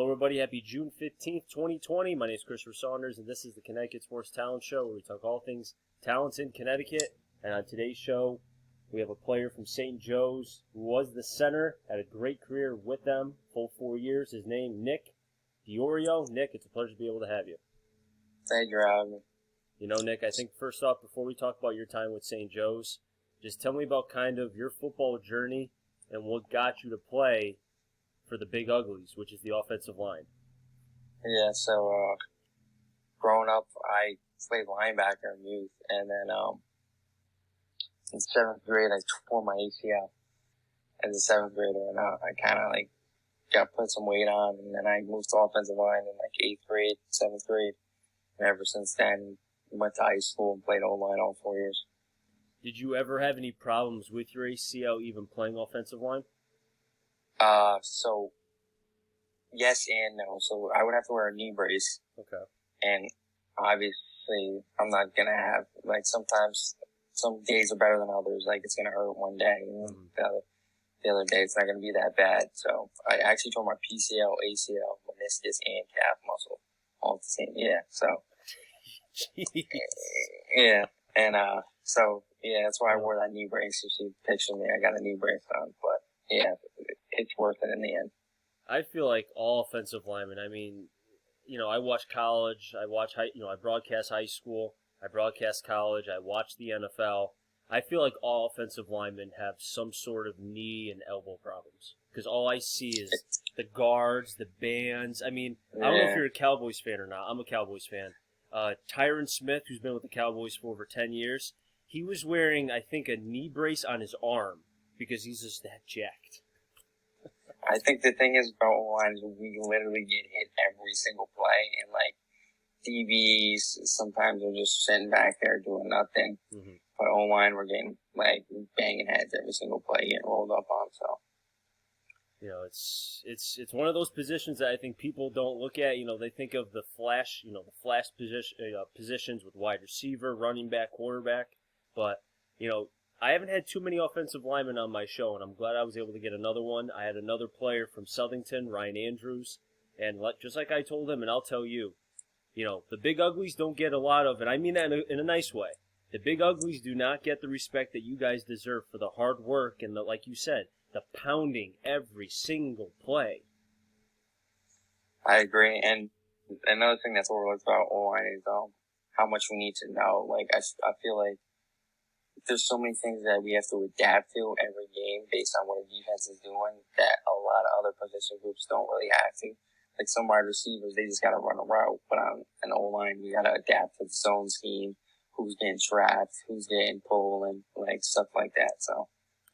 Hello, everybody. Happy June 15th, 2020. My name is Christopher Saunders, and this is the Connecticut Sports Talent Show, where we talk all things talents in Connecticut. And on today's show, we have a player from St. Joe's who was the center, had a great career with them, full 4 years. His name, Nick DiIorio. Nick, it's a pleasure to be able to have you. Thank you for having me. You know, Nick, I think first off, before we talk about your time with St. Joe's, just tell me about kind of your football journey and what got you to play for the Big Uglies, which is the offensive line. Yeah, so growing up, I played linebacker in youth, and then in 7th grade, I tore my ACL as a 7th grader, and I kind of got put some weight on, and then I moved to offensive line in 8th grade, 7th grade, and ever since then, went to high school and played O-line all 4 years. Did you ever have any problems with your ACL even playing offensive line? So yes and no. So I would have to wear a knee brace. Okay. And obviously I'm not gonna have, sometimes some days are better than others. It's gonna hurt one day, and the other day it's not gonna be that bad. So I actually tore my PCL, ACL, meniscus, and calf muscle all at the same. Yeah. So. Yeah. And, so yeah, that's why I wore that knee brace. If you picture me, I got a knee brace on, but yeah, it's worth it in the end. I feel like all offensive linemen, I watch college, I broadcast high school, I broadcast college, I watch the NFL. I feel like all offensive linemen have some sort of knee and elbow problems. Because all I see is the guards, the bands. I don't know if you're a Cowboys fan or not. I'm a Cowboys fan. Tyron Smith, who's been with the Cowboys for over 10 years, he was wearing, I think, a knee brace on his arm because he's just that jacked. I think the thing is about O-line is we literally get hit every single play, and DBs sometimes are just sitting back there doing nothing. Mm-hmm. But O-line, we're getting banging heads every single play, getting rolled up on. So, it's one of those positions that I think people don't look at. They think of the flash positions with wide receiver, running back, quarterback, but I haven't had too many offensive linemen on my show, and I'm glad I was able to get another one. I had another player from Southington, Ryan Andrews, and just like I told him, and I'll tell you, the Big Uglies don't get a lot of, and I mean that in a nice way. The Big Uglies do not get the respect that you guys deserve for the hard work and like you said, the pounding every single play. I agree, and another thing that's overlooked about O-line is how much we need to know. I feel like there's so many things that we have to adapt to every game based on what our defense is doing that a lot of other position groups don't really have to. Some wide receivers, they just got to run a route, but on an O-line, we got to adapt to the zone scheme, who's getting trapped, who's getting pulled, and stuff like that. So,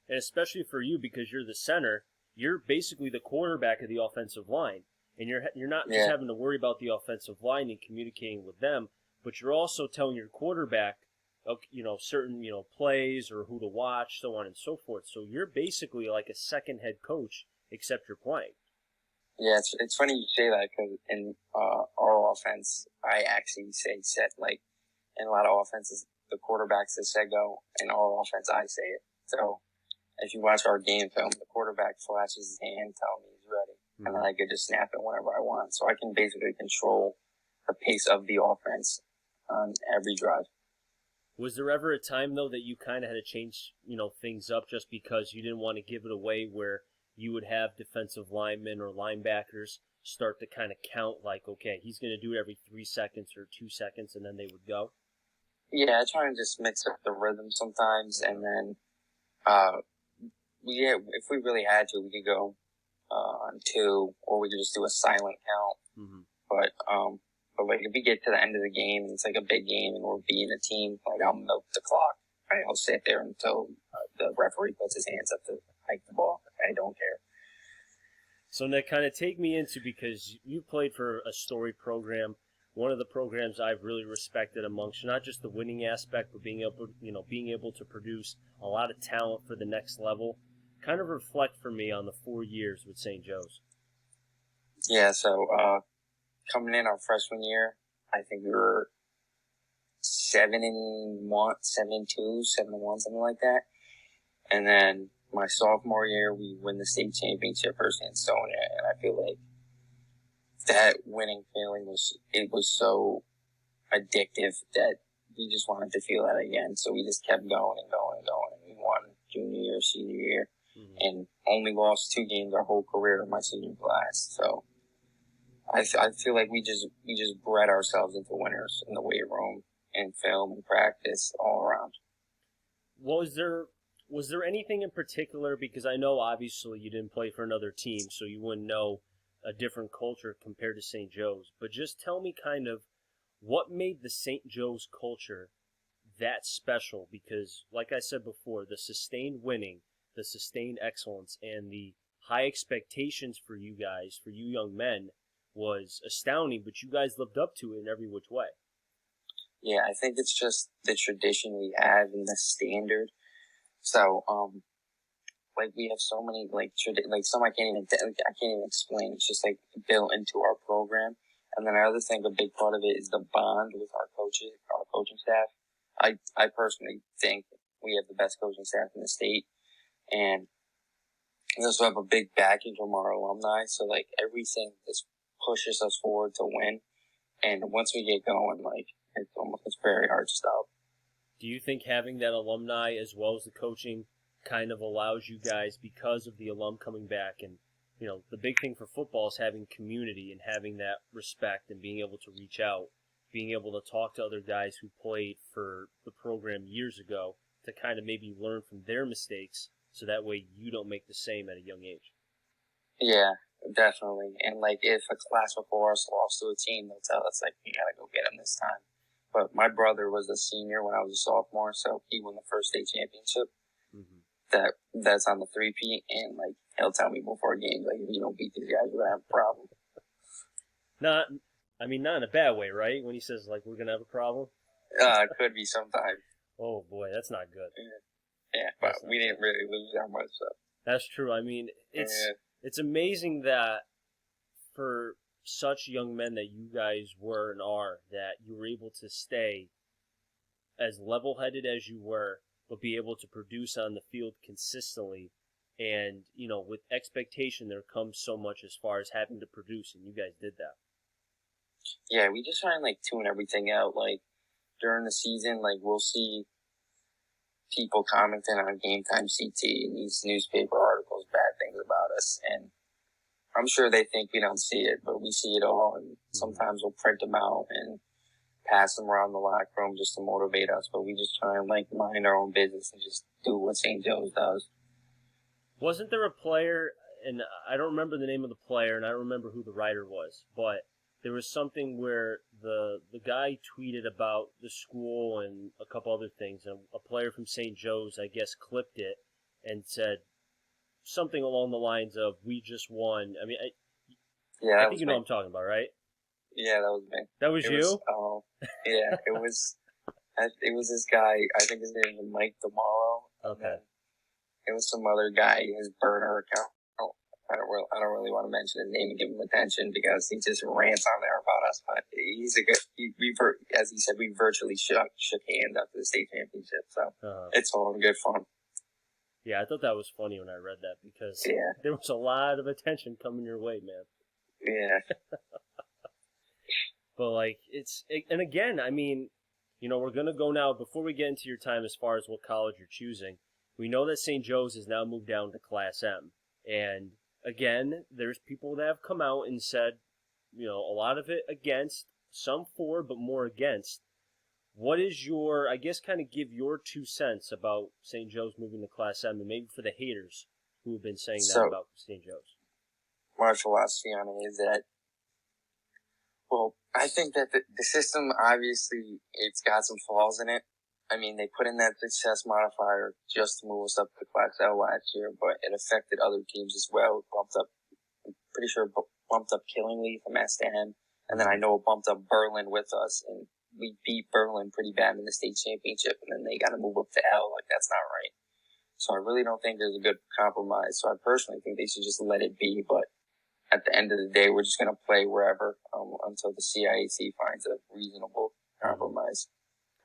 and especially for you, because you're the center, you're basically the quarterback of the offensive line, and you're not just having to worry about the offensive line and communicating with them, but you're also telling your quarterback, certain, plays or who to watch, so on and so forth. So you're basically like a second head coach, except you're playing. Yeah, it's funny you say that because in our offense, I actually say set. In a lot of offenses, the quarterback says set go. In our offense, I say it. So if you watch our game film, the quarterback flashes his hand, telling me he's ready, and then I could just snap it whenever I want. So I can basically control the pace of the offense on every drive. Was there ever a time, though, that you kind of had to change, things up just because you didn't want to give it away where you would have defensive linemen or linebackers start to kind of count okay, he's going to do it every 3 seconds or 2 seconds, and then they would go? Yeah, I try and just mix up the rhythm sometimes, and then if we really had to, we could go on 2, or we could just do a silent count. Mm-hmm. But if we get to the end of the game, and it's a big game, and we're beating a team, I'll milk the clock. I'll sit there until the referee puts his hands up to hike the ball. I don't care. So, Nick, kind of take me into, because you played for a storied program, one of the programs I've really respected amongst not just the winning aspect, but being able to produce a lot of talent for the next level. Kind of reflect for me on the 4 years with St. Joe's. Yeah, so coming in our freshman year, I think we were 7-1, 7-2, 7-1, something like that. And then my sophomore year, we win the state championship versus Ansonia, and I feel like that winning feeling was so addictive that we just wanted to feel that again. So we just kept going and going and going. And we won junior year, senior year, and only lost 2 games our whole career in my senior class. So I feel like we just bred ourselves into winners in the weight room and film and practice all around. Was there anything in particular, because I know obviously you didn't play for another team, so you wouldn't know a different culture compared to St. Joe's, but just tell me kind of what made the St. Joe's culture that special, because like I said before, the sustained winning, the sustained excellence, and the high expectations for you guys, for you young men, was astounding, but you guys lived up to it in every which way. Yeah, I think it's just the tradition we have and the standard. So, like we have so many some I can't even explain. It's just like built into our program. And then I also think a big part of it is the bond with our coaches, our coaching staff. I personally think we have the best coaching staff in the state, and we also have a big backing from our alumni. So like everything just pushes us forward to win. And once we get going, like it's very hard to stop. Do you think having that alumni as well as the coaching kind of allows you guys, because of the alum coming back, and you know the big thing for football is having community and having that respect and being able to reach out, being able to talk to other guys who played for the program years ago to kind of maybe learn from their mistakes so that way you don't make the same at a young age? Yeah, definitely. And like if a class before us lost to a team, they'll tell us like, you gotta go get them this time. But my brother was a senior when I was a sophomore, so he won the first state championship. That's on the 3-peat, and like he'll tell me before games, like if you don't beat these guys, we're gonna have a problem. Not in a bad way, right? When he says like we're gonna have a problem. It could be sometimes. Oh boy, that's not good. Yeah, but we didn't really lose that much, so. That's true. I mean, it's amazing that for such young men that you guys were and are, that you were able to stay as level-headed as you were, but be able to produce on the field consistently. And, you know, with expectation, there comes so much as far as having to produce, and you guys did that. Yeah, we just try and, like, tune everything out. Like, during the season, like, we'll see people commenting on Game Time CT and these newspaper articles, bad things about us. And I'm sure they think we don't see it, but we see it all. And sometimes we'll print them out and pass them around the locker room just to motivate us. But we just try and, like, mind our own business and just do what St. Joe's does. Wasn't there a player, and I don't remember the name of the player, and I don't remember who the writer was, but there was something where the guy tweeted about the school and a couple other things, and a player from St. Joe's, I guess, clipped it and said something along the lines of, "We just won." I mean, I think you know what I'm talking about, right? Yeah, that was me. That was you? Yeah, it was. It was this guy. I think his name was Mike Tomorrow. Okay. It was some other guy, his burner account. I don't really want to mention his name and give him attention because he just rants on there about us. But he's a good. As he said, we virtually shook hands after the state championship. So it's all in good fun. Yeah, I thought that was funny when I read that because there was a lot of attention coming your way, man. Yeah. But like and again, I mean, you know, we're gonna go now before we get into your time as far as what college you're choosing. We know that St. Joe's has now moved down to Class M. And, again, there's people that have come out and said, you know, a lot of it against, some for, but more against. What is your, I guess, kind of give your 2 cents about St. Joe's moving to Class M, and maybe for the haters who have been saying that about St. Joe's? My philosophy on it is that, well, I think that the system, obviously, it's got some flaws in it. I mean, they put in that success modifier just to move us up to Class L last year, but it affected other teams as well. I'm pretty sure it bumped up Killingly from S to M, and then I know it bumped up Berlin with us, and we beat Berlin pretty bad in the state championship, and then they got to move up to L. Like, that's not right. So I really don't think there's a good compromise. So I personally think they should just let it be, but at the end of the day, we're just going to play wherever until the CIAC finds a reasonable compromise.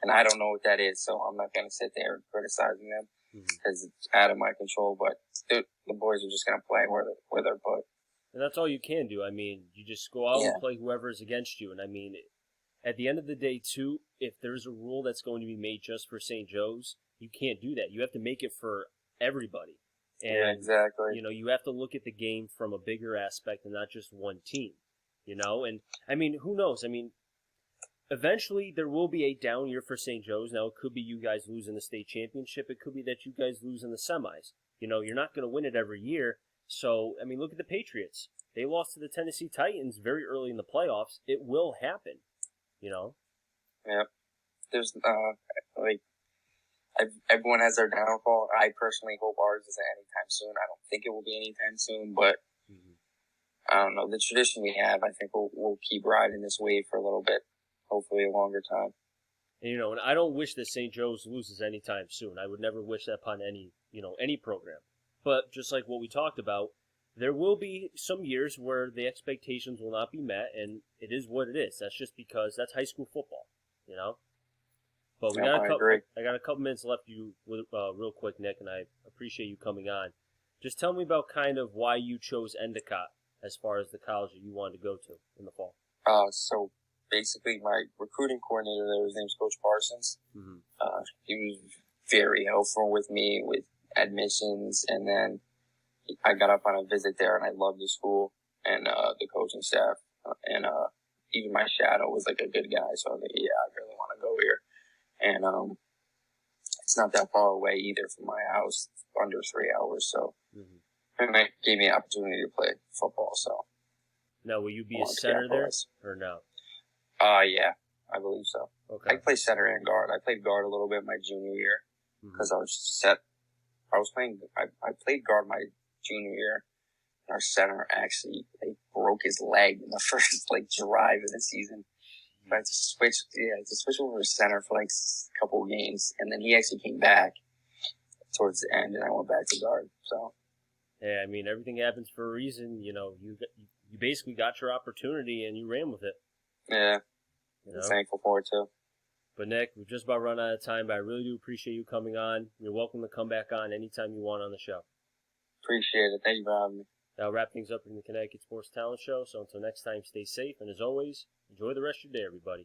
And I don't know what that is, so I'm not going to sit there and criticizing them because it's out of my control. But the boys are just going to play where they're put. And that's all you can do. I mean, you just go out Yeah, and play whoever is against you. And I mean, at the end of the day, too, if there's a rule that's going to be made just for St. Joe's, you can't do that. You have to make it for everybody. yeah, And, exactly. you have to look at the game from a bigger aspect and not just one team, And, I mean, who knows? I mean, eventually there will be a down year for St. Joe's. Now, it could be you guys lose in the state championship. It could be that you guys lose in the semis. You're not going to win it every year. So, I mean, look at the Patriots. They lost to the Tennessee Titans very early in the playoffs. It will happen, Yeah. There's, like, everyone has their downfall. I personally hope ours isn't anytime soon. I don't think it will be anytime soon, but I don't know. The tradition we have, I think we'll keep riding this wave for a little bit, hopefully a longer time. And, and I don't wish that St. Joe's loses anytime soon. I would never wish that upon any program. But just like what we talked about, there will be some years where the expectations will not be met, and it is what it is. That's just because that's high school football. But I got a couple minutes left real quick, Nick, and I appreciate you coming on. Just tell me about kind of why you chose Endicott as far as the college that you wanted to go to in the fall. So basically my recruiting coordinator there, his name's Coach Parsons. Mm-hmm. He was very helpful with me with admissions, and then I got up on a visit there and I loved the school and the coaching staff, and even my shadow was like a good guy, so I was like, yeah, I really want to go here. And it's not that far away either from my house, under 3 hours, so and that gave me an opportunity to play football. So now, will you be a center there or no? Yeah, I believe so. Okay. I play center and guard. I played guard a little bit my junior year because I was set. I played guard my junior year. Our center actually broke his leg in the first drive of the season. I had to switch over to center for a couple of games, and then he actually came back towards the end, and I went back to guard. So yeah, I mean, everything happens for a reason. You basically got your opportunity and you ran with it. Yeah, I'm thankful for it too. But Nick, we've just about run out of time, but I really do appreciate you coming on. You're welcome to come back on anytime you want on the show. Appreciate it. Thank you for having me. That'll wrap things up in the Connecticut Sports Talent Show. So until next time, stay safe, and as always, enjoy the rest of your day, everybody.